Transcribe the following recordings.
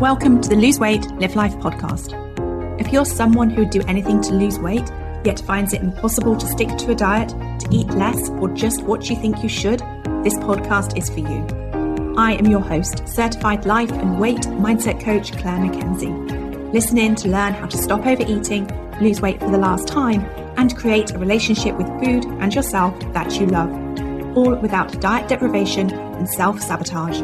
Welcome to the Lose Weight, Live Life podcast. If you're someone who would do anything to lose weight, yet finds it impossible to stick to a diet, to eat less, or just what you think you should, this podcast is for you. I am your host, certified life and weight mindset coach, Clair MACKENZIE. Listen in to learn how to stop overeating, lose weight for the last time, and create a relationship with food and yourself that you love, all without diet deprivation and self-sabotage.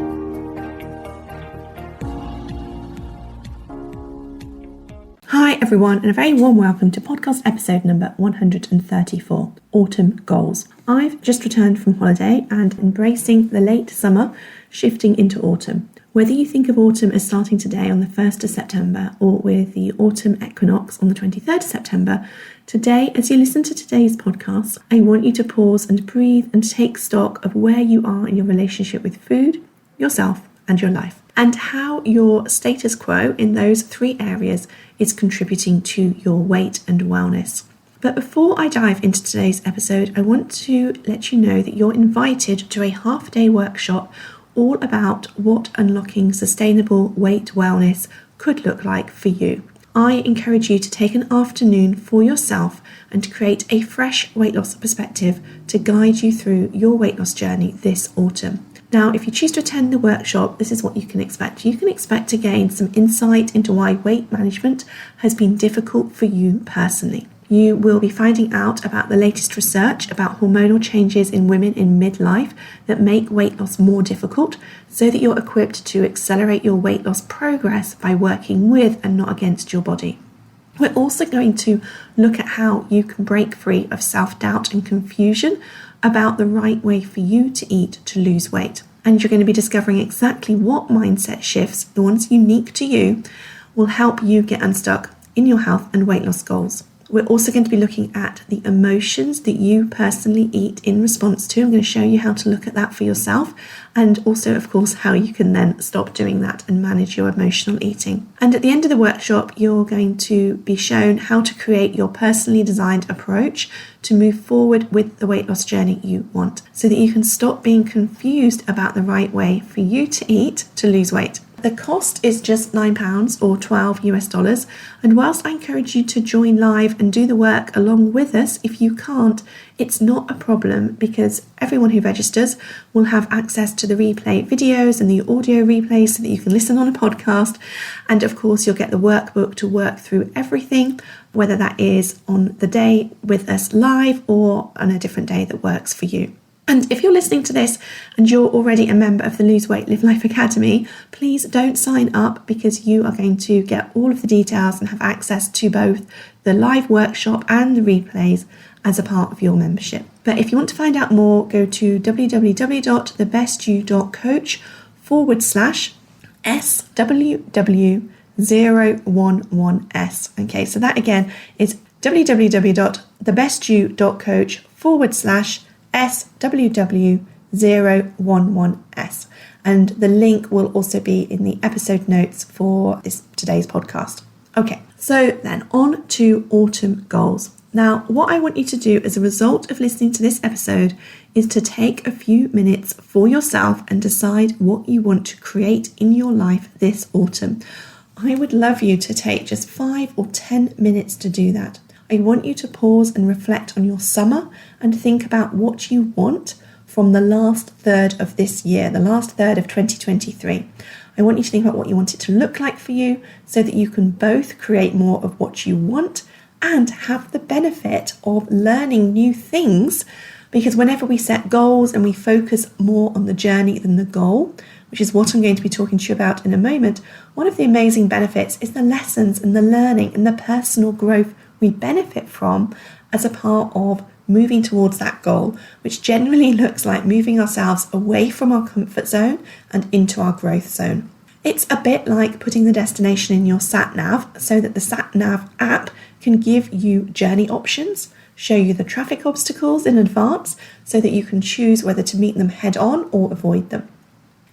Hi everyone, and a very warm welcome to podcast episode number 134, Autumn Goals. I've just returned from holiday and embracing the late summer, shifting into autumn. Whether you think of autumn as starting today on the 1st of September or with the autumn equinox on the 23rd of September, today, as you listen to today's podcast, I want you to pause and breathe and take stock of where you are in your relationship with food, yourself, and your life, and how your status quo in those three areas is contributing to your weight and wellness. But before I dive into today's episode, I want to let you know that you're invited to a half-day workshop all about what unlocking sustainable weight wellness could look like for you. I encourage you to take an afternoon for yourself and to create a fresh weight loss perspective to guide you through your weight loss journey this autumn. Now, if you choose to attend the workshop, this is what you can expect. You can expect to gain some insight into why weight management has been difficult for you personally. You will be finding out about the latest research about hormonal changes in women in midlife that make weight loss more difficult, so that you're equipped to accelerate your weight loss progress by working with and not against your body. We're also going to look at how you can break free of self-doubt and confusion about the right way for you to eat to lose weight. And you're going to be discovering exactly what mindset shifts, the ones unique to you, will help you get unstuck in your health and weight loss goals. We're also going to be looking at the emotions that you personally eat in response to. I'm going to show you how to look at that for yourself, and also, of course, how you can then stop doing that and manage your emotional eating. And at the end of the workshop, you're going to be shown how to create your personally designed approach to move forward with the weight loss journey you want, so that you can stop being confused about the right way for you to eat to lose weight. The cost is just £9 or $12 US, and whilst I encourage you to join live and do the work along with us, if you can't, it's not a problem, because everyone who registers will have access to the replay videos and the audio replays so that you can listen on a podcast, and of course you'll get the workbook to work through everything, whether that is on the day with us live or on a different day that works for you. And if you're listening to this and you're already a member of the Lose Weight, Live Life Academy, please don't sign up, because you are going to get all of the details and have access to both the live workshop and the replays as a part of your membership. But if you want to find out more, go to www.thebestyou.coach/SWW011S. Okay, so that again is www.thebestyou.coach/SWW011S, and the link will also be in the episode notes for today's podcast. Okay, so then on to autumn goals. Now, what I want you to do as a result of listening to this episode is to take a few minutes for yourself and decide what you want to create in your life this autumn. I would love you to take just 5 or 10 minutes to do that. I want you to pause and reflect on your summer and think about what you want from the last third of this year, the last third of 2023. I want you to think about what you want it to look like for you, so that you can both create more of what you want and have the benefit of learning new things. Because whenever we set goals and we focus more on the journey than the goal, which is what I'm going to be talking to you about in a moment, one of the amazing benefits is the lessons and the learning and the personal growth we benefit from as a part of moving towards that goal, which generally looks like moving ourselves away from our comfort zone and into our growth zone. It's a bit like putting the destination in your sat-nav, so that the sat-nav app can give you journey options, show you the traffic obstacles in advance, so that you can choose whether to meet them head on or avoid them.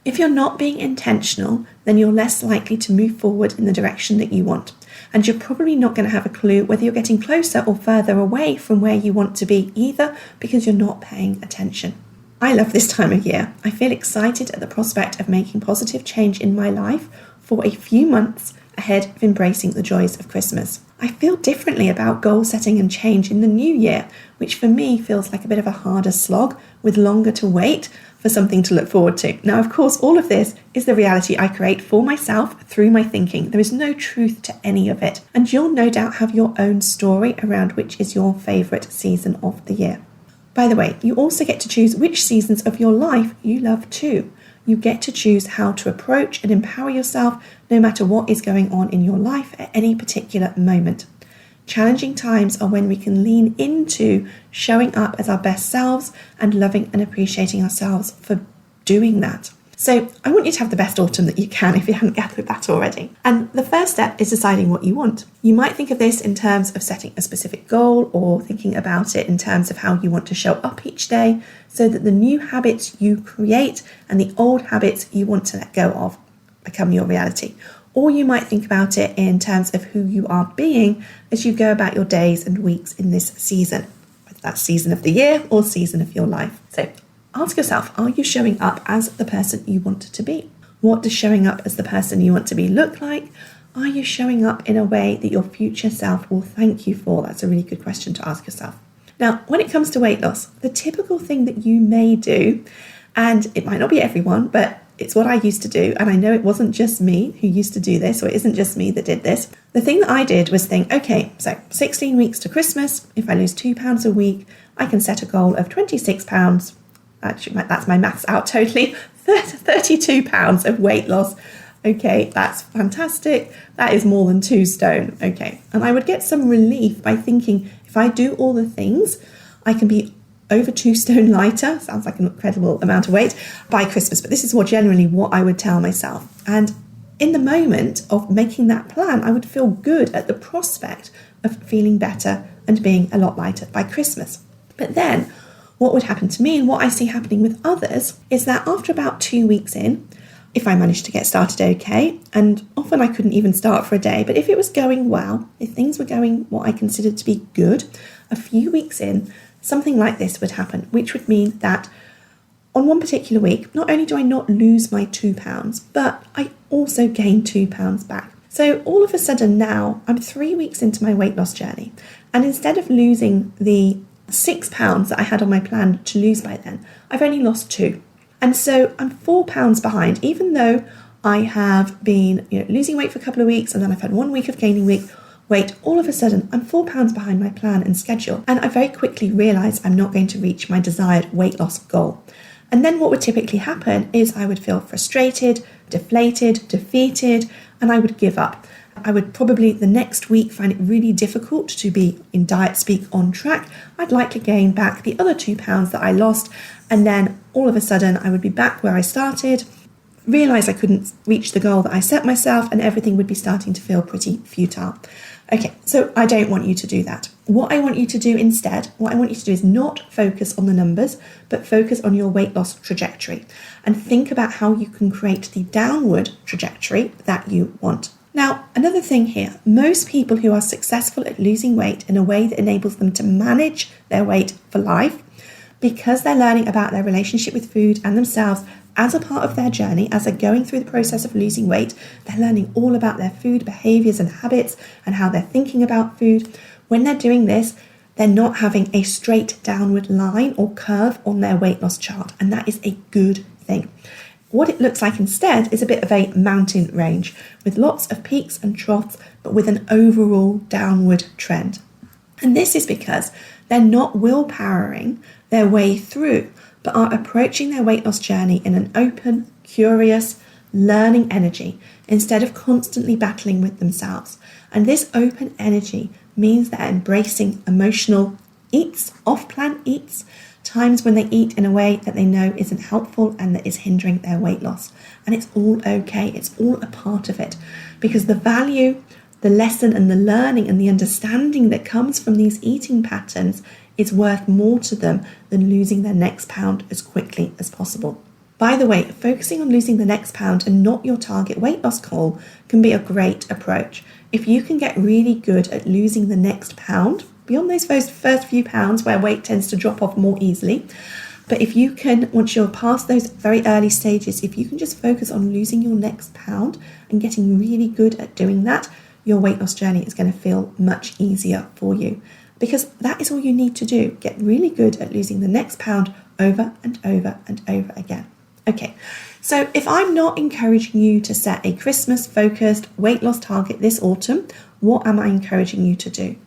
If you're not being intentional, then you're less likely to move forward in the direction that you want. And you're probably not going to have a clue whether you're getting closer or further away from where you want to be either, because you're not paying attention. I love this time of year. I feel excited at the prospect of making positive change in my life for a few months ahead of embracing the joys of Christmas. I feel differently about goal setting and change in the new year, which for me feels like a bit of a harder slog with longer to wait for something to look forward to. Now, of course, all of this is the reality I create for myself through my thinking. There is no truth to any of it. And you'll no doubt have your own story around which is your favourite season of the year. By the way, you also get to choose which seasons of your life you love too. You get to choose how to approach and empower yourself no matter what is going on in your life at any particular moment. Challenging times are when we can lean into showing up as our best selves and loving and appreciating ourselves for doing that. So I want you to have the best autumn that you can if you haven't gathered that already. And the first step is deciding what you want. You might think of this in terms of setting a specific goal or thinking about it in terms of how you want to show up each day so that the new habits you create and the old habits you want to let go of become your reality. Or you might think about it in terms of who you are being as you go about your days and weeks in this season, whether that's season of the year or season of your life. So ask yourself, are you showing up as the person you want to be? What does showing up as the person you want to be look like? Are you showing up in a way that your future self will thank you for? That's a really good question to ask yourself. Now, when it comes to weight loss, the typical thing that you may do, and it might not be everyone, but it's what I used to do, and I know it wasn't just me who used to do this, or it isn't just me that did this. The thing that I did was think, okay, so 16 weeks to Christmas, if I lose £2 a week, I can set a goal of £26. Actually, that's my maths out totally. 32 pounds of weight loss. Okay, that's fantastic. That is more than 2 stone. Okay, and I would get some relief by thinking if I do all the things, I can be over 2 stone lighter. Sounds like an incredible amount of weight by Christmas, but this is generally what I would tell myself. And in the moment of making that plan, I would feel good at the prospect of feeling better and being a lot lighter by Christmas. But then what would happen to me and what I see happening with others is that after about 2 weeks in, if I managed to get started okay, and often I couldn't even start for a day, but if it was going well, if things were going what I considered to be good, a few weeks in, something like this would happen, which would mean that on one particular week, not only do I not lose my £2, but I also gain £2 back. So all of a sudden now, I'm 3 weeks into my weight loss journey, and instead of losing the £6 that I had on my plan to lose by then, I've only lost 2. And so I'm £4 behind, even though I have been losing weight for a couple of weeks and then I've had 1 week of gaining weight. All of a sudden, I'm £4 behind my plan and schedule. And I very quickly realise I'm not going to reach my desired weight loss goal. And then what would typically happen is I would feel frustrated, deflated, defeated, and I would give up. I would probably the next week find it really difficult to be in diet speak on track. I'd likely gain back the other £2 that I lost, and then all of a sudden I would be back where I started, realise I couldn't reach the goal that I set myself, and everything would be starting to feel pretty futile. Okay, so I don't want you to do that. What I want you to do instead, what I want you to do is not focus on the numbers, but focus on your weight loss trajectory and think about how you can create the downward trajectory that you want. Now, another thing here, most people who are successful at losing weight in a way that enables them to manage their weight for life, because they're learning about their relationship with food and themselves as a part of their journey, as they're going through the process of losing weight, they're learning all about their food behaviours and habits and how they're thinking about food. When they're doing this, they're not having a straight downward line or curve on their weight loss chart, and that is a good thing. What it looks like instead is a bit of a mountain range with lots of peaks and troughs, but with an overall downward trend. And this is because they're not willpowering their way through, but are approaching their weight loss journey in an open, curious, learning energy instead of constantly battling with themselves. And this open energy means they're embracing emotional eats, off-plan eats, times when they eat in a way that they know isn't helpful and that is hindering their weight loss. And it's all okay. It's all a part of it, because the value, the lesson and the learning and the understanding that comes from these eating patterns is worth more to them than losing their next pound as quickly as possible. By the way, focusing on losing the next pound and not your target weight loss goal can be a great approach. If you can get really good at losing the next pound, beyond those first few pounds where weight tends to drop off more easily, But if you can, once you're past those very early stages, if you can just focus on losing your next pound and getting really good at doing that, your weight loss journey is going to feel much easier for you, because that is all you need to do. Get really good at losing the next pound over and over and over again. Okay, so if I'm not encouraging you to set a Christmas-focused weight loss target this autumn, what am I encouraging you to do?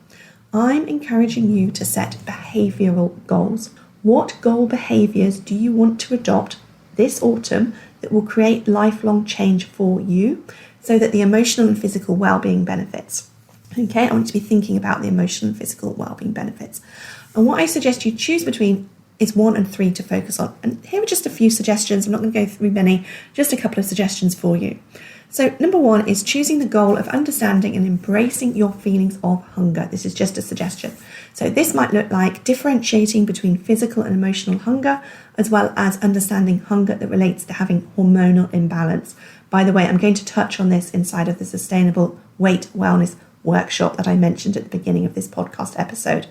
I'm encouraging you to set behavioural goals. What goal behaviours do you want to adopt this autumn that will create lifelong change for you so that the emotional and physical well-being benefits? Okay, I want you to be thinking about the emotional and physical well-being benefits. And what I suggest you choose between is 1 and 3 to focus on. And here are just a few suggestions. I'm not going to go through many, just a couple of suggestions for you. So number 1 is choosing the goal of understanding and embracing your feelings of hunger. This is just a suggestion. So this might look like differentiating between physical and emotional hunger, as well as understanding hunger that relates to having hormonal imbalance. By the way, I'm going to touch on this inside of the Sustainable Weight Wellness workshop that I mentioned at the beginning of this podcast episode.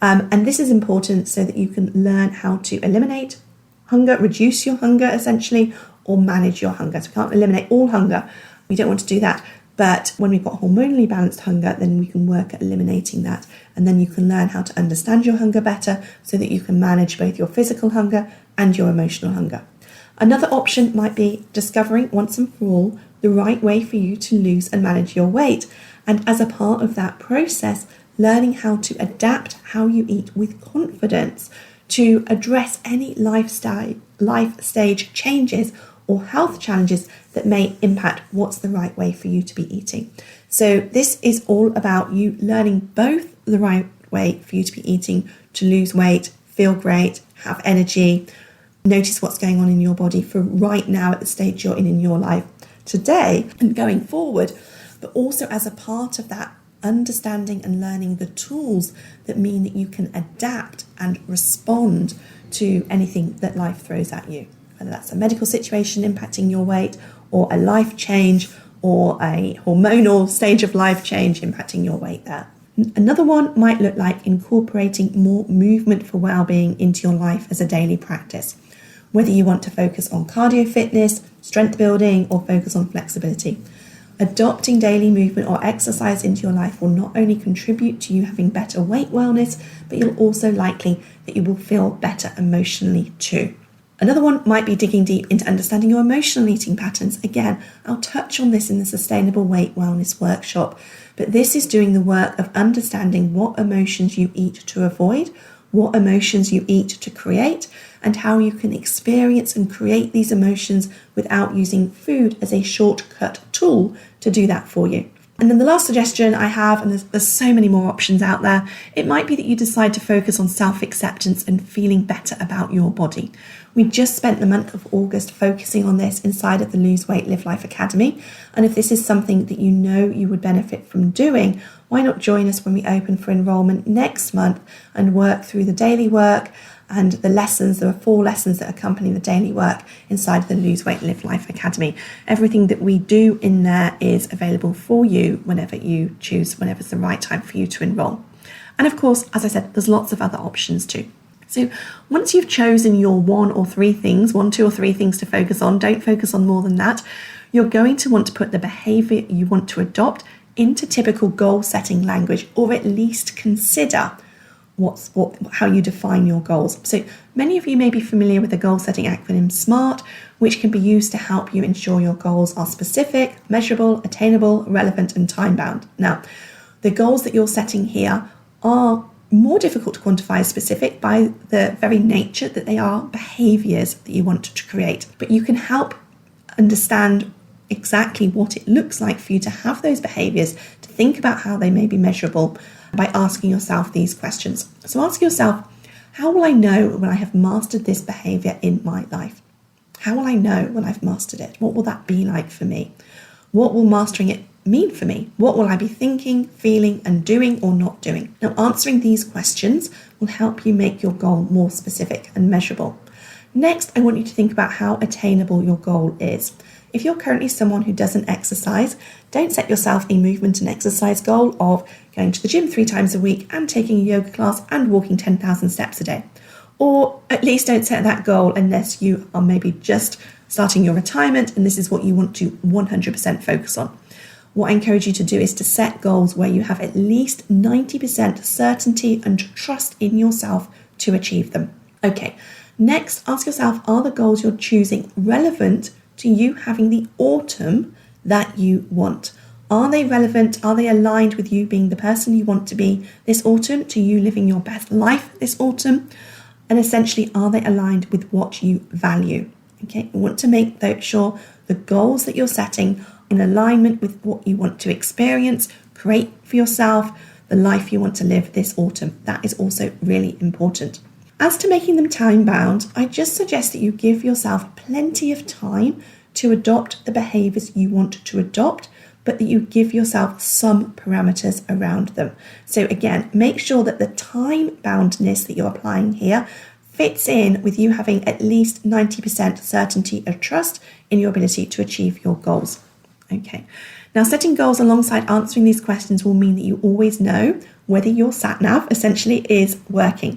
And this is important so that you can learn how to eliminate hunger, reduce your hunger essentially, or manage your hunger. So we can't eliminate all hunger. We don't want to do that. But when we've got hormonally balanced hunger, then we can work at eliminating that. And then you can learn how to understand your hunger better so that you can manage both your physical hunger and your emotional hunger. Another option might be discovering once and for all the right way for you to lose and manage your weight. And as a part of that process, learning how to adapt how you eat with confidence to address any life stage changes or health challenges that may impact what's the right way for you to be eating. So this is all about you learning both the right way for you to be eating to lose weight, feel great, have energy, notice what's going on in your body for right now at the stage you're in your life today and going forward, but also as a part of that, understanding and learning the tools that mean that you can adapt and respond to anything that life throws at you, whether that's a medical situation impacting your weight or a life change or a hormonal stage of life change impacting your weight there. Another one might look like incorporating more movement for well-being into your life as a daily practice, whether you want to focus on cardio fitness, strength building, or focus on flexibility. Adopting daily movement or exercise into your life will not only contribute to you having better weight wellness, but you'll also likely that you will feel better emotionally too. Another one might be digging deep into understanding your emotional eating patterns. Again, I'll touch on this in the Sustainable Weight Wellness workshop, but this is doing the work of understanding what emotions you eat to avoid, what emotions you eat to create, and how you can experience and create these emotions without using food as a shortcut tool to do that for you. And then the last suggestion I have, and there's so many more options out there, it might be that you decide to focus on self-acceptance and feeling better about your body. We just spent the month of August focusing on this inside of the Lose Weight, Live Life Academy. And if this is something that you know you would benefit from doing, why not join us when we open for enrollment next month and work through the daily work and the lessons. There are 4 lessons that accompany the daily work inside the Lose Weight, Live Life Academy. Everything that we do in there is available for you whenever you choose, whenever it's the right time for you to enroll. And of course, as I said, there's lots of other options too. So once you've chosen your 1, 2 or 3 things to focus on, don't focus on more than that, you're going to want to put the behaviour you want to adopt into typical goal setting language, or at least consider how you define your goals. So many of you may be familiar with the goal setting acronym SMART, which can be used to help you ensure your goals are specific, measurable, attainable, relevant, and time bound. Now, the goals that you're setting here are more difficult to quantify as specific by the very nature that they are behaviours that you want to create. But you can help understand exactly what it looks like for you to have those behaviours, to think about how they may be measurable by asking yourself these questions. So ask yourself, how will I know when I have mastered this behaviour in my life? How will I know when I've mastered it? What will that be like for me? What will mastering it mean for me? What will I be thinking, feeling, and doing or not doing? Now, answering these questions will help you make your goal more specific and measurable. Next, I want you to think about how attainable your goal is. If you're currently someone who doesn't exercise, don't set yourself a movement and exercise goal of going to the gym 3 times a week and taking a yoga class and walking 10,000 steps a day. or at least don't set that goal unless you are maybe just starting your retirement and this is what you want to 100% focus on. What I encourage you to do is to set goals where you have at least 90% certainty and trust in yourself to achieve them. Okay, next, ask yourself, are the goals you're choosing relevant to you having the autumn that you want? Are they relevant? Are they aligned with you being the person you want to be this autumn, to you living your best life this autumn? And essentially, are they aligned with what you value? Okay, you want to make sure the goals that you're setting in alignment with what you want to experience, create for yourself, the life you want to live this autumn. That is also really important. As to making them time-bound, I just suggest that you give yourself plenty of time to adopt the behaviours you want to adopt, but that you give yourself some parameters around them. So again, make sure that the time-boundness that you're applying here fits in with you having at least 90% certainty of trust in your ability to achieve your goals. Okay, now setting goals alongside answering these questions will mean that you always know whether your sat-nav essentially is working.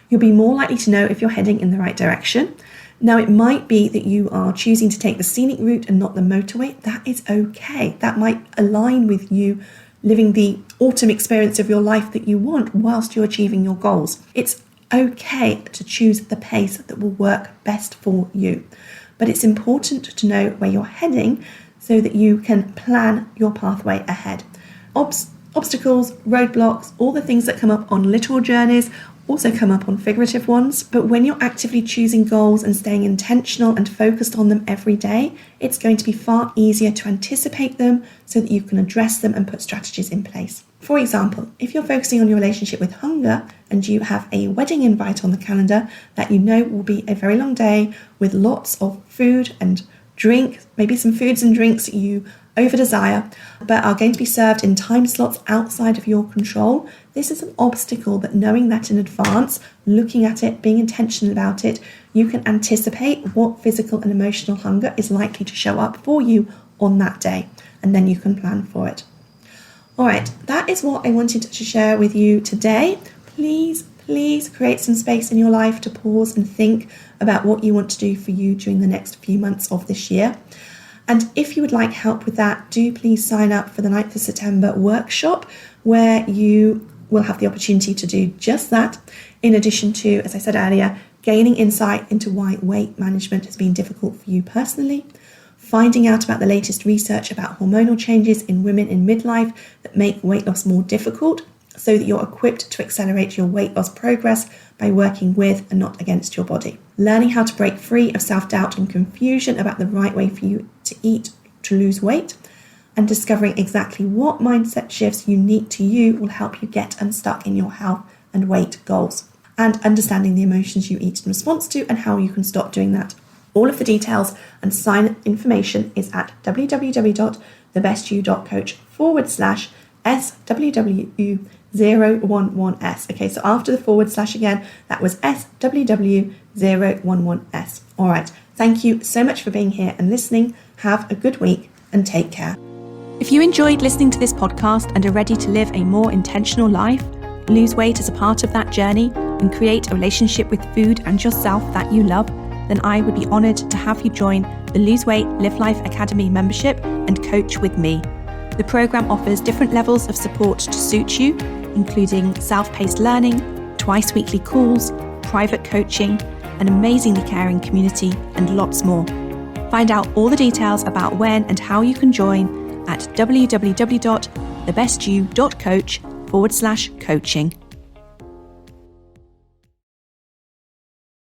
You'll be more likely to know if you're heading in the right direction. Now, it might be that you are choosing to take the scenic route and not the motorway. That is okay. That might align with you living the autumn experience of your life that you want whilst you're achieving your goals. It's okay to choose the pace that will work best for you. But it's important to know where you're heading so that you can plan your pathway ahead. Obstacles, roadblocks, all the things that come up on literal journeys also come up on figurative ones. But when you're actively choosing goals and staying intentional and focused on them every day, it's going to be far easier to anticipate them so that you can address them and put strategies in place. For example, if you're focusing on your relationship with hunger and you have a wedding invite on the calendar that you know will be a very long day with lots of food and drink, maybe some foods and drinks that you over desire, but are going to be served in time slots outside of your control, this is an obstacle that knowing that in advance, looking at it, being intentional about it, you can anticipate what physical and emotional hunger is likely to show up for you on that day, and then you can plan for it. All right, that is what I wanted to share with you today. Please create some space in your life to pause and think about what you want to do for you during the next few months of this year. And if you would like help with that, do please sign up for the 9th of September workshop, where you will have the opportunity to do just that, in addition to, as I said earlier, gaining insight into why weight management has been difficult for you personally, finding out about the latest research about hormonal changes in women in midlife that make weight loss more difficult, so that you're equipped to accelerate your weight loss progress by working with and not against your body. Learning how to break free of self-doubt and confusion about the right way for you to eat to lose weight, and discovering exactly what mindset shifts unique to you will help you get unstuck in your health and weight goals, and understanding the emotions you eat in response to and how you can stop doing that. All of the details and sign information is at www.thebestyou.coach/SWW011S. Okay, so after the / again, that was SWW011S. All right, thank you so much for being here and listening. Have a good week and take care. If you enjoyed listening to this podcast and are ready to live a more intentional life, lose weight as a part of that journey, and create a relationship with food and yourself that you love, then I would be honoured to have you join the Lose Weight Live Life Academy membership and coach with me. The programme offers different levels of support to suit you, including self-paced learning, twice weekly calls, private coaching, an amazingly caring community, and lots more. Find out all the details about when and how you can join at www.thebestyou.coach/coaching.